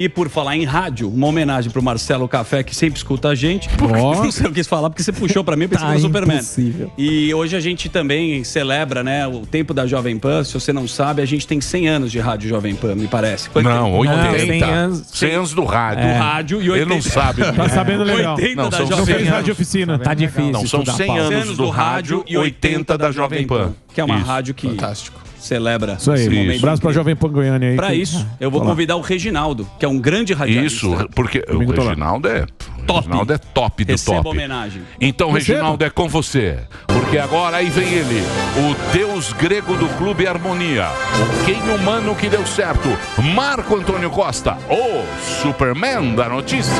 E por falar em rádio, uma homenagem pro Marcelo Café, que sempre escuta a gente. Não sei o que eu quis falar, porque você puxou pra mim, pensei que era Superman. Impossível. E hoje a gente também celebra, né, o tempo da Jovem Pan. Se você não sabe, a gente tem 100 anos de rádio Jovem Pan, me parece. Não, 80. 100 anos. 100 anos do rádio. Do rádio e 80. Ele não sabe. Tá sabendo legal. 80 Não, da são Jovem 100 Pan. anos. Rádio Oficina. Tá difícil. Não, são estudar 100 pauta. anos do rádio e 80 da Jovem Pan. Que é uma Isso. rádio que Fantástico. celebra Isso aí. esse momento. Abraço pra Jovem Pan Goiânia aí. Pra isso, eu vou convidar o Reginaldo, que é um grande radialista. Isso, porque o Domingo tô lá. Reginaldo é top. Reginaldo é top do Receba top. homenagem. Então, Reginaldo, é com você. Porque agora aí vem ele, o deus grego do Clube Harmonia, o quem humano que deu certo, Marco Antônio Costa, o Superman da notícia.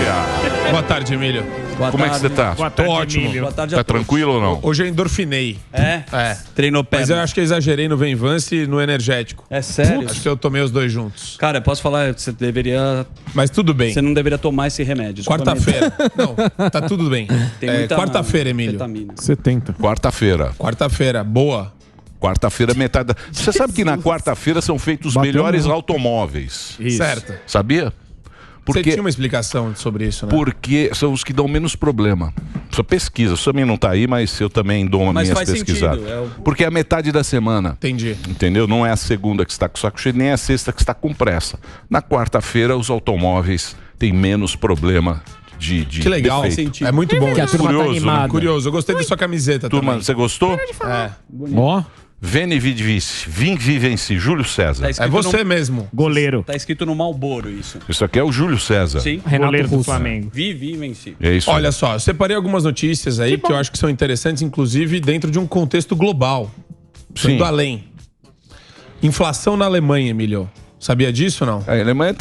Boa tarde, Emílio. Boa Como é que você tá? Boa tarde, ótimo. Emílio. Boa tarde a Tá todos. tranquilo ou não? Hoje eu endorfinei. É? É. Treinou perna. Mas eu acho que eu exagerei no Venvance e no energético. É sério? Acho que eu tomei os dois juntos. Cara, eu posso falar, você deveria... Mas tudo bem. Você não deveria tomar esse remédio. Quarta-feira. Não, tá tudo bem. Tem muita Quarta-feira, Emílio. anfetamina. 70. Quarta-feira. Quarta-feira, boa. Quarta-feira, metade da... Você sabe que na quarta-feira são feitos os Bateu melhores muito. automóveis. Certo. Sabia? Você Porque... tinha uma explicação sobre isso, né? Porque são os que dão menos problema. Só pesquisa. Você também não tá aí, mas eu também dou uma Mas minhas faz pesquisadas. sentido, é o- Porque é a metade da semana. Entendi. Entendeu? Não é a segunda que está com saco cheio, nem é a sexta que está com pressa. Na quarta-feira, os automóveis têm menos problema de Que legal. defeito. É muito bom. Que a isso. turma tá Curioso, né? animada. Curioso. Eu gostei da sua camiseta Turma, também. você gostou? É. Ó, Vene Vidi Vici, Vim Vivenci, Júlio César. Tá É escrito você no... mesmo. goleiro. Tá escrito no Malboro isso. Isso aqui é o Júlio César. Sim. Renato Goleiro do Russo. Flamengo. Vivi e venci. É isso. Olha só, eu separei algumas notícias aí que eu acho que são interessantes, inclusive dentro de um contexto global. Sim. Indo além. Inflação na Alemanha, Emílio. Sabia disso ou não? A Alemanha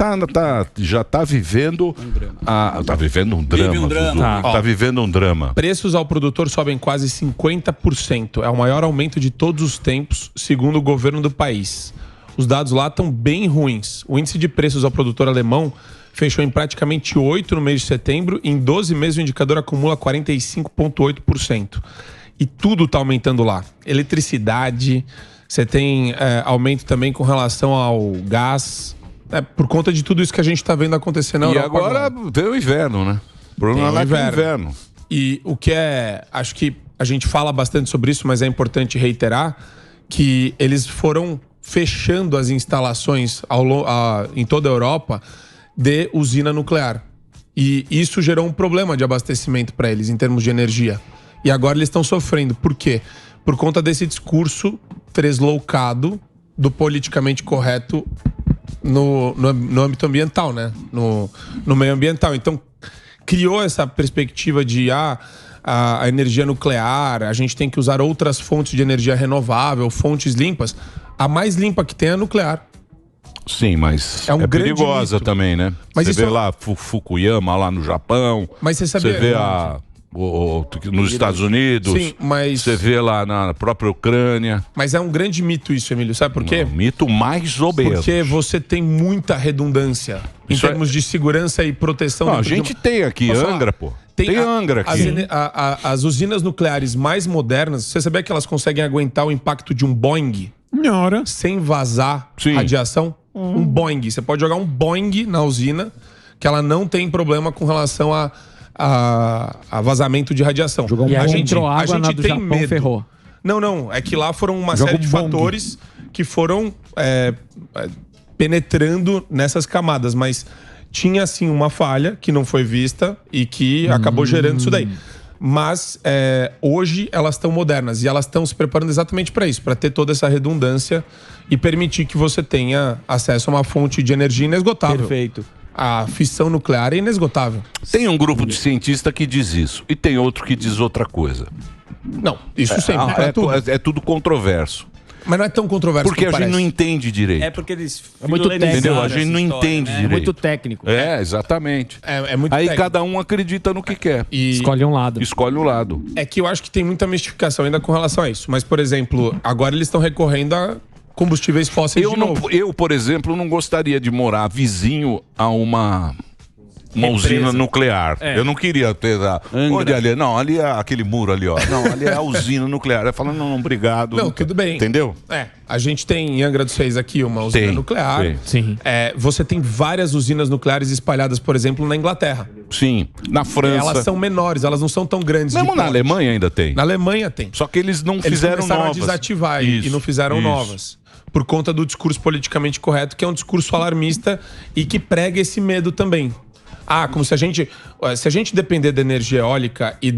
já está vivendo tá vivendo um drama. Vive um drama. Dudu. Tá vivendo um drama. Preços ao produtor sobem quase 50%. É o maior aumento de todos os tempos, segundo o governo do país. Os dados lá estão bem ruins. O índice de preços ao produtor alemão fechou em praticamente 8 no mês de setembro e em 12 meses o indicador acumula 45,8%. E tudo está aumentando lá. Eletricidade, você tem aumento também com relação ao gás, por conta de tudo isso que a gente está vendo acontecer na E Europa agora veio o inverno, né? O problema lá é que é o inverno. E o que acho que a gente fala bastante sobre isso, mas é importante reiterar que eles foram fechando as instalações em toda a Europa de usina nuclear. E isso gerou um problema de abastecimento para eles em termos de energia. E agora eles estão sofrendo. Por quê? Por conta desse discurso tresloucado do politicamente correto no âmbito ambiental, né? No meio ambiental. Então, criou essa perspectiva de a energia nuclear, a gente tem que usar outras fontes de energia renovável, fontes limpas. A mais limpa que tem é a nuclear. Sim, mas É um grande perigosa mito. também, né? Mas você isso vê é- lá Fukuyama, lá no Japão. Mas você sabia... Você vê nos Estados Unidos. Sim, mas... Você vê lá na própria Ucrânia. Mas é um grande mito isso, Emílio. Sabe por quê? O mito mais obeso. Porque você tem muita redundância em Isso termos de segurança e proteção. Não, a dentro de gente uma- tem aqui Posso falar? Angra, pô. Tem Angra aqui. As usinas nucleares mais modernas, você sabia que elas conseguem aguentar o impacto de um Boeing Senhora. sem vazar Sim. radiação? Um Boeing. Você pode jogar um Boeing na usina que ela não tem problema com relação a vazamento de radiação. E a aí gente, entrou a água na gente do tem Japão, medo. ferrou. Não. É que lá foram uma Joga série de um Boeing. fatores que foram penetrando nessas camadas, mas tinha sim uma falha que não foi vista e que acabou gerando isso daí. Mas hoje elas estão modernas e elas estão se preparando exatamente para isso, para ter toda essa redundância e permitir que você tenha acesso a uma fonte de energia inesgotável. Perfeito. A fissão nuclear é inesgotável. Tem um grupo de cientistas que diz isso e tem outro que diz outra coisa. Não, isso sempre. pra tudo. É tudo controverso. Mas não é tão controverso Porque a quanto gente não parece. entende direito. É porque eles... É muito técnico. Entendeu? A essa gente não história, entende né? direito. Muito técnico. É, exatamente. É muito Aí técnico. cada um acredita no que quer. E Escolhe um lado. Escolhe o lado. é que eu acho que tem muita mistificação ainda com relação a isso. Mas, por exemplo, agora eles estão recorrendo a combustíveis fósseis de novo. Eu, por exemplo, não gostaria de morar vizinho a uma uma Represa. usina nuclear. Eu não queria ter... Onde ali? Não, ali é aquele muro ali, ó. Não, ali é a usina nuclear. Eu falo, não, obrigado. Não, tudo bem. Entendeu? A gente tem em Angra dos Reis aqui uma usina nuclear. Sim. Você tem várias usinas nucleares espalhadas, por exemplo, na Inglaterra. Sim, na França. Elas são menores, elas não são tão grandes. Mesmo na Alemanha ainda tem. Na Alemanha tem. Só que eles não fizeram começaram novas. a desativar e não fizeram novas. Por conta do discurso politicamente correto, que é um discurso alarmista e que prega esse medo também. Como se a gente depender da energia eólica e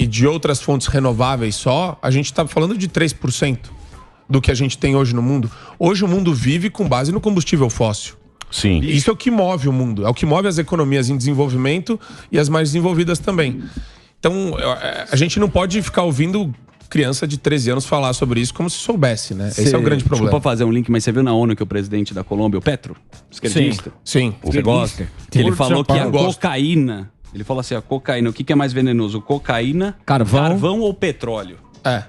de outras fontes renováveis só, a gente está falando de 3% do que a gente tem hoje no mundo. Hoje o mundo vive com base no combustível fóssil. Sim. Isso é o que move o mundo, é o que move as economias em desenvolvimento e as mais desenvolvidas também. Então, a gente não pode ficar ouvindo criança de 13 anos falar sobre isso como se soubesse, né? Esse é o grande problema. Desculpa fazer um link, mas você viu na ONU que o presidente da Colômbia, o Petro, esquerdista? Sim. Você gosta? Que ele falou que a cocaína... Ele falou assim, a cocaína, o que é mais venenoso? Cocaína, carvão ou petróleo?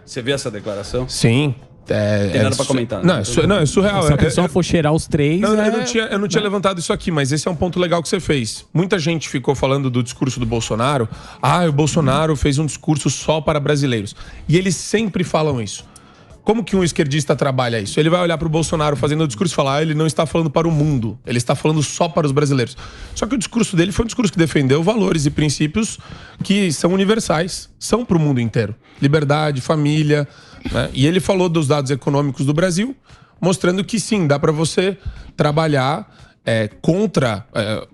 Você viu essa declaração? Sim. Tem nada pra comentar. Não, é surreal. Se a pessoa for cheirar os três... Eu não tinha levantado isso aqui, mas esse é um ponto legal que você fez. Muita gente ficou falando do discurso do Bolsonaro. O Bolsonaro fez um discurso só para brasileiros. E eles sempre falam isso. Como que um esquerdista trabalha isso? Ele vai olhar para o Bolsonaro fazendo o discurso e falar: ele não está falando para o mundo, ele está falando só para os brasileiros. Só que o discurso dele foi um discurso que defendeu valores e princípios que são universais, são para o mundo inteiro. Liberdade, família, né? E ele falou dos dados econômicos do Brasil, mostrando que sim, dá para você trabalhar contra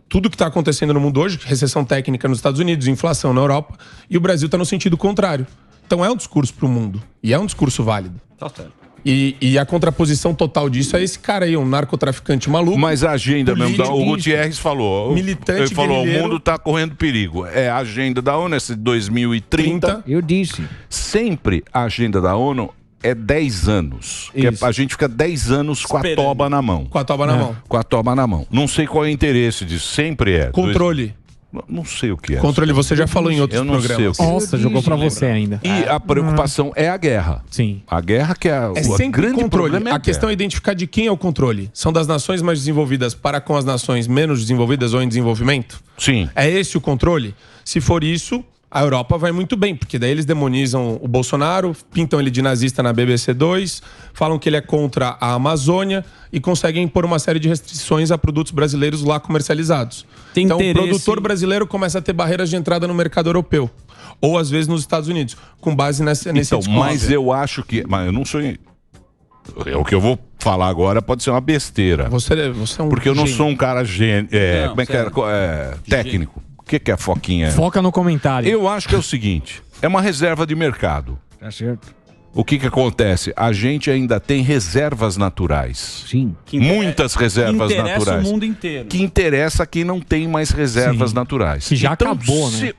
tudo que está acontecendo no mundo hoje, recessão técnica nos Estados Unidos, inflação na Europa, e o Brasil está no sentido contrário. Então é um discurso para o mundo, e é um discurso válido. Tá certo. E a contraposição total disso é esse cara aí, um narcotraficante maluco. Mas a agenda mesmo, o Gutierrez falou. Militante, ele falou, guerrilheiro. o mundo está correndo perigo. É a agenda da ONU, essa de 2030. Eu disse. Sempre a agenda da ONU é 10 anos. Que a gente fica 10 anos com a toba na mão. Com a toba na mão. Com a toba na mão. Não sei qual é o interesse disso. Sempre é. Controle. Não sei o que é. Controle, você já falou em outros programas. Sei o que é. Nossa, jogou pra você ainda. E a preocupação é a guerra. Sim. A guerra que é o sempre grande controle. problema. A questão é identificar de quem é o controle. São das nações mais desenvolvidas para com as nações menos desenvolvidas ou em desenvolvimento? Sim. É esse o controle? Se for isso, a Europa vai muito bem, porque daí eles demonizam o Bolsonaro, pintam ele de nazista na BBC 2, falam que ele é contra a Amazônia e conseguem impor uma série de restrições a produtos brasileiros lá comercializados. Então o produtor brasileiro começa a ter barreiras de entrada no mercado europeu. Ou às vezes nos Estados Unidos, com base nesse discurso. Mas eu acho que... Mas eu não sou... O que eu vou falar agora pode ser uma besteira. Você é um porque eu não gênio. sou um cara como é que é? Técnico. O que é a Foquinha? Foca no comentário. Eu acho que é o seguinte, é uma reserva de mercado. Tá certo. O que acontece? A gente ainda tem reservas naturais. Sim. Muitas reservas interessa naturais. o mundo inteiro. Que interessa a quem não tem mais reservas naturais. Que já acabou, né?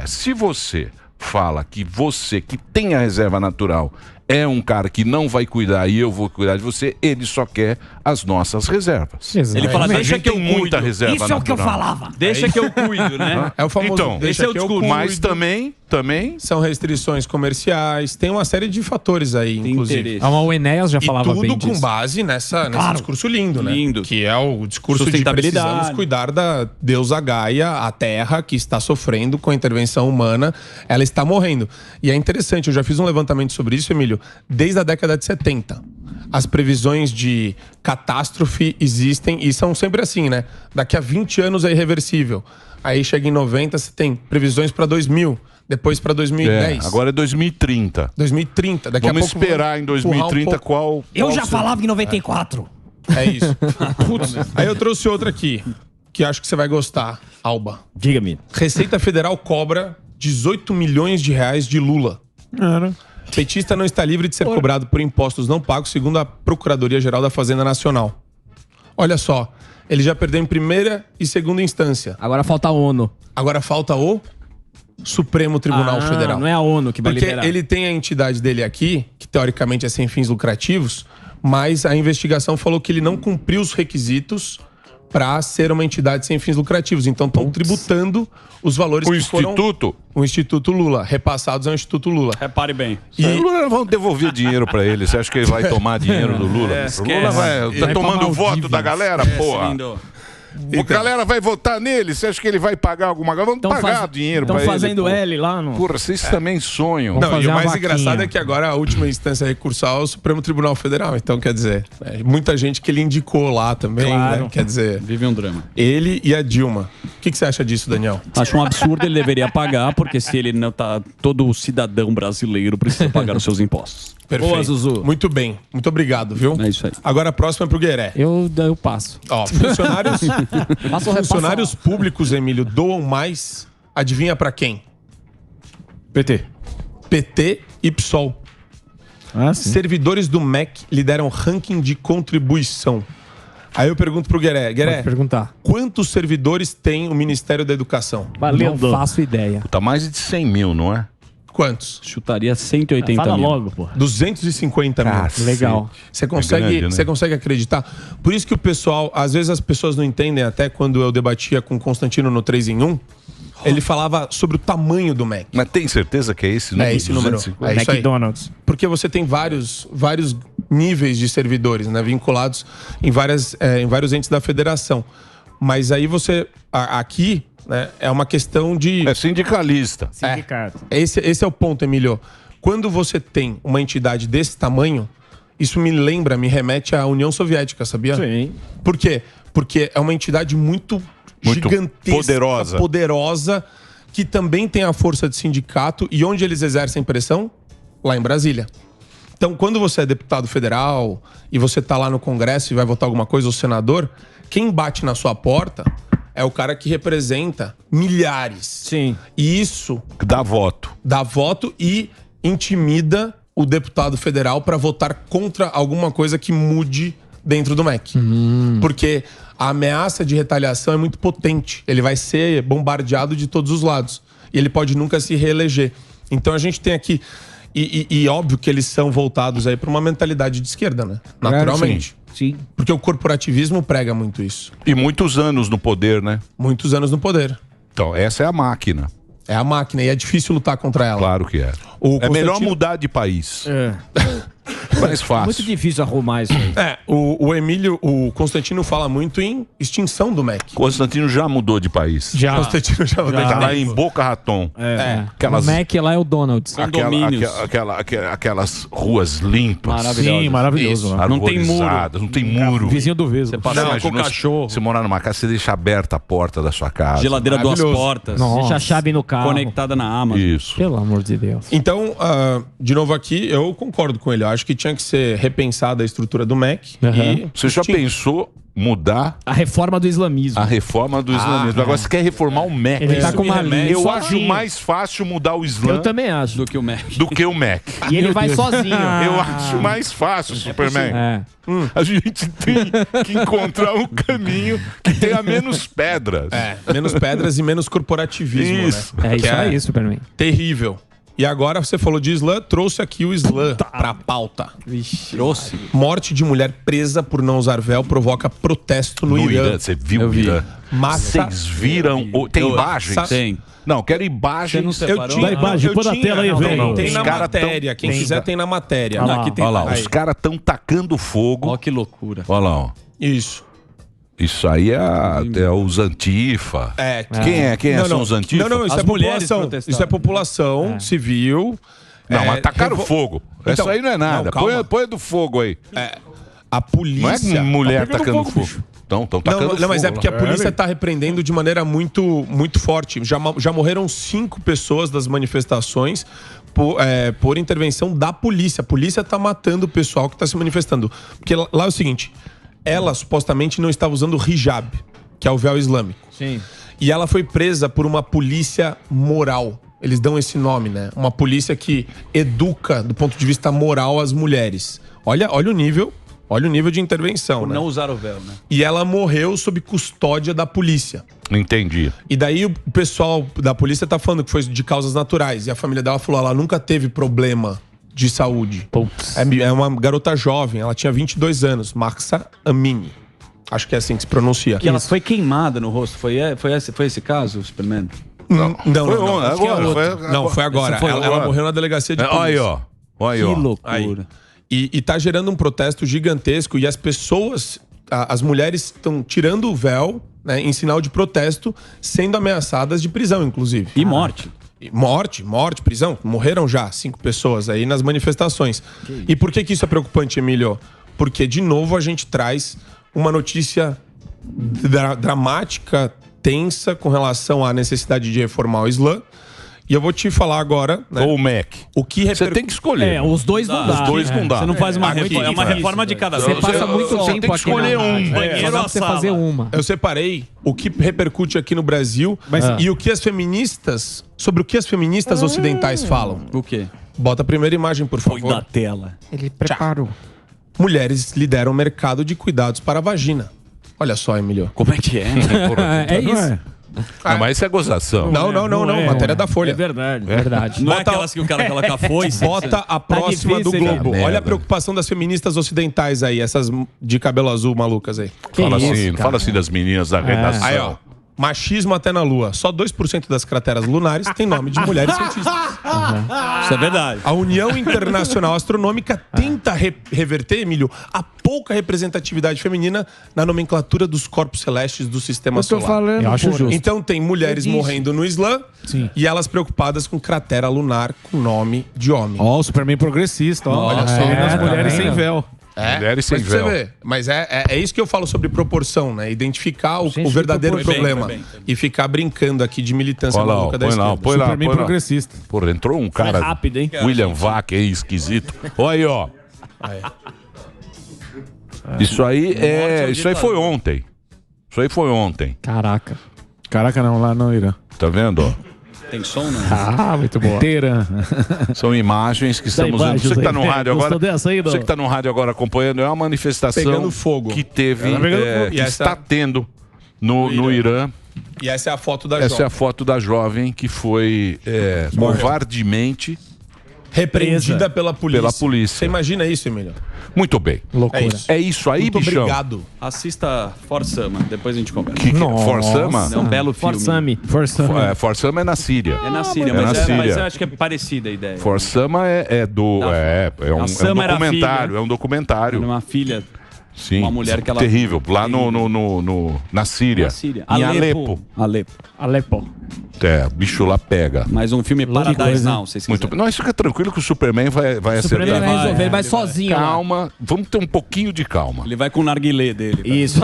Se você fala que você que tem a reserva natural é um cara que não vai cuidar e eu vou cuidar de você, ele só quer as nossas reservas. Ele fala, deixa que eu tem muita cuido. reserva Isso é o que eu natural. falava. Deixa que eu cuido, né? É o famoso Então, deixa que eu cuido. mas também São restrições comerciais, tem uma série de fatores aí, inclusive. O Enéas já falava bem tudo disso. com base nesse discurso lindo, né? Lindo. Que é o discurso de precisamos cuidar da deusa Gaia, a terra que está sofrendo com a intervenção humana, ela está morrendo. E é interessante, eu já fiz um levantamento sobre isso, Emílio, desde a década de 70. As previsões de catástrofe existem e são sempre assim, né? Daqui a 20 anos é irreversível. Aí chega em 90, você tem previsões para 2000. Depois para 2010. Agora é 2030. 2030. Daqui Vamos a pouco esperar em 2030 qual... Eu já falava em 94. É isso. Putz. Aí eu trouxe outra aqui, que acho que você vai gostar, Alba. Diga-me. Receita Federal cobra 18 milhões de reais de Lula. Petista não está livre de ser cobrado por impostos não pagos, segundo a Procuradoria-Geral da Fazenda Nacional. Olha só, ele já perdeu em primeira e segunda instância. Agora falta a ONU. Agora falta o Supremo Tribunal Federal. Não é a ONU que vai Porque liberar. ele tem a entidade dele aqui, que teoricamente é sem fins lucrativos, mas a investigação falou que ele não cumpriu os requisitos para ser uma entidade sem fins lucrativos. Então estão tributando os valores que foram... O Instituto Lula, repassados ao Instituto Lula. Repare bem. E o Lula vão devolver dinheiro pra ele. Você acha que ele vai tomar dinheiro do Lula? O Lula tá tomando o voto da galera, porra. Lindo. A galera vai votar nele? Você acha que ele vai pagar alguma coisa? Vamos pagar dinheiro pra ele. Estão fazendo L lá no... Porra, vocês também sonham. Não, e o mais engraçado é que agora a última instância recursal é o Supremo Tribunal Federal. Então, quer dizer, muita gente que ele indicou lá também, Claro. né? Quer dizer... Vive um drama. Ele e a Dilma. O que você acha disso, Daniel? Acho um absurdo, ele deveria pagar, porque se ele não tá... Todo cidadão brasileiro precisa pagar os seus impostos. Perfeito. Boa, Zuzu. Muito bem. Muito obrigado, viu? É isso aí. Agora a próxima é pro Gueré. Eu passo. Ó, funcionários públicos, Emílio, doam mais. Adivinha pra quem? PT. PT e PSOL. Sim. Servidores do MEC lideram ranking de contribuição. Aí eu pergunto pro Gueré. Gueré, Pode perguntar. quantos servidores tem o Ministério da Educação? Não faço ideia. Tá mais de 100 mil, não é? Quantos? Chutaria 180 Fala mil. logo, pô. 250 mil. Legal. Você consegue, grande, né? você consegue acreditar? Por isso que o pessoal, às vezes as pessoas não entendem, até quando eu debatia com o Constantino no 3 em 1, ele falava sobre o tamanho do MEC. Mas tem certeza que é esse número? É esse número. 250? É isso aí. McDonald's. Porque você tem vários níveis de servidores, né, vinculados em vários entes da federação. Mas aí você, aqui, né, é uma questão de... É sindicalista. Sindicato. Esse é o ponto, Emílio. Quando você tem uma entidade desse tamanho, isso me remete à União Soviética, sabia? Sim. Por quê? Porque é uma entidade muito gigantesca, poderosa, que também tem a força de sindicato. E onde eles exercem pressão? Lá em Brasília. Então, quando você é deputado federal e você tá lá no Congresso e vai votar alguma coisa, ou senador, quem bate na sua porta é o cara que representa milhares. Sim. E isso Dá voto. dá voto e intimida o deputado federal para votar contra alguma coisa que mude dentro do MEC. Porque a ameaça de retaliação é muito potente. Ele vai ser bombardeado de todos os lados. E ele pode nunca se reeleger. Então a gente tem aqui... E óbvio que eles são voltados aí para uma mentalidade de esquerda, né? Naturalmente. Sim. Porque o corporativismo prega muito isso. E muitos anos no poder, né? Muitos anos no poder. Então, essa é a máquina. É a máquina e é difícil lutar contra ela. Claro que é. É melhor mudar de país. Mais fácil. Muito difícil arrumar isso aí. O Emílio, o Constantino fala muito em extinção do MEC. Constantino já mudou de país. Já. Constantino já mudou de Tá lá país. em Boca Raton. O Mac lá é o Donald's. Aquelas ruas limpas. Sim, maravilhoso. Não tem muro. Arborizadas, não tem muro. Vizinho do Vesgo. Você passa com o cachorro. Você morar numa casa, você deixa aberta a porta da sua casa. Geladeira duas portas. Deixa a chave no carro. Conectada na Amazon. Isso. Pelo amor de Deus. Então, de novo aqui, eu concordo com ele. Eu acho que tinha que ser repensada a estrutura do MEC. E Você já pensou mudar A reforma do islamismo. a reforma do islamismo? Agora você quer reformar o MEC. Ele tá com uma linha Eu acho sozinho. mais fácil mudar o Islã Eu também acho. Do que o Mac. do que o MEC. E ele vai sozinho. Eu acho mais fácil, Superman. É. A gente tem que encontrar um caminho que tenha menos pedras. menos pedras e menos corporativismo. Isso. Né? É isso Que aí, Superman. terrível. E agora você falou de Islã, trouxe aqui o Islã pra pauta. Trouxe. Morte de mulher presa por não usar véu provoca protesto no Irã. Você viu o vi. Irã? Massa. Vocês viram? Tem imagens? Tem. Não, quero imagens. Eu tinha, Dá imagem, eu põe na tinha, tela aí, não, velho. Tem Os na cara matéria. Quem quiser tem na matéria. Olha lá. Aqui tem. Olha lá, Aí. os caras estão tacando fogo. Ó que loucura. Olha lá, ó. Isso. Isso aí é os Antifa. Quem são os Antifa? Não, isso As é mulheres população. protestaram. Isso é população civil. Não, mas tacaram fogo. Isso Então, aí não é nada. não, calma. Põe do fogo aí. A Não é polícia. mulher Tá pegando tacando fogo, fogo. Estão tacando fogo. Não, mas é porque a lá. polícia está repreendendo de maneira muito, muito forte. Já morreram 5 pessoas das manifestações por intervenção da polícia. A polícia está matando o pessoal que está se manifestando. Porque lá é o seguinte: ela supostamente não estava usando hijab, que é o véu islâmico. Sim. E ela foi presa por uma polícia moral. Eles dão esse nome, né? Uma polícia que educa do ponto de vista moral as mulheres. Olha o nível de intervenção, Por né? não usar o véu, né? E ela morreu sob custódia da polícia. Entendi. E daí o pessoal da polícia tá falando que foi de causas naturais. E a família dela falou, ela nunca teve problema de saúde. Putz. É uma garota jovem, ela tinha 22 anos, Mahsa Amini. Acho que é assim que se pronuncia. Que ela foi queimada no rosto. Foi esse caso, Superman? Não. Foi agora. Foi agora. Ela morreu na delegacia de polícia. Olha aí, ó. Olha aí, Que ó. loucura. Aí. E tá gerando um protesto gigantesco e as pessoas as mulheres estão tirando o véu, né, em sinal de protesto, sendo ameaçadas de prisão, inclusive. E morte. Morte, prisão. Morreram já 5 pessoas aí nas manifestações. E por que isso é preocupante, Emílio? Porque, de novo, a gente traz uma notícia dramática, tensa, com relação à necessidade de reformar o Islã. E eu vou te falar agora... Né, ou o MEC. O que Você tem que escolher. Os dois não dá. Os dois não dá. Você não faz uma reforma. É uma reforma de cada vez. Você passa muito tempo tem que escolher um. Banheiro ou você fazer uma. Eu separei o que repercute aqui no Brasil e o que as feministas... Sobre o que as feministas ocidentais falam. O quê? Bota a primeira imagem, por favor. Põe na tela. Ele preparou. Mulheres lideram o mercado de cuidados para a vagina. Olha só, Emílio. Como é que é? É isso. Não, mas isso é gozação. Não. Matéria da Folha. É verdade. Não é aquelas que o cara coloca a foice? Bota a próxima do Globo. Olha a preocupação das feministas ocidentais aí, essas de cabelo azul malucas aí. Fala assim das meninas da redação. Aí, ó. Machismo até na Lua. Só 2% das crateras lunares tem nome de mulheres cientistas. Isso é verdade. A União Internacional Astronômica tenta reverter, Emílio, a pouca representatividade feminina na nomenclatura dos corpos celestes do sistema solar. Eu acho justo. Então tem mulheres morrendo no Islã e elas preocupadas com cratera lunar com nome de homem. Ó, o Superman progressista, ó. Olha só. As mulheres sem véu. Mulheres sem Mas pra véu. você ver, mas é isso que eu falo sobre proporção, né? Identificar o verdadeiro problema. E ficar brincando aqui de militância maluca da esquerda. Põe lá. Superman progressista. Porra, entrou um cara... rápido, hein? William Vac aí, esquisito. Olha aí, ó. Isso aí foi ontem. Isso aí foi ontem. Caraca. Caraca, não, lá no Irã. Tá vendo, ó? Tem som, né? Muito boa. Teherã. São imagens que estamos vendo. Você que tá no rádio agora. Você que tá no rádio agora acompanhando, é uma manifestação Pegando fogo. que teve, que está tendo no Irã. E essa é a foto da Essa jovem. é a foto da jovem que foi covardemente repreendida pela polícia. Você imagina isso, Emílio? Muito bem. Loucura. É isso aí, Muito bichão. obrigado. Assista Forsama, depois a gente conversa. Forsama? É um belo filme. Forsama é na Síria. É na Síria, mas eu acho que é parecida a ideia. Forsama é um documentário. É um documentário. Uma filha. Sim, uma mulher que ela... terrível, lá na Síria. Em Alepo. O bicho lá pega. Mas um filme Paradise Now, vocês quiserem. Muito. Não, isso fica tranquilo que o Superman vai acertar. Superman vai resolver, ele vai sozinho. Calma, vamos ter um pouquinho de calma. Ele vai com o narguilé dele. Isso.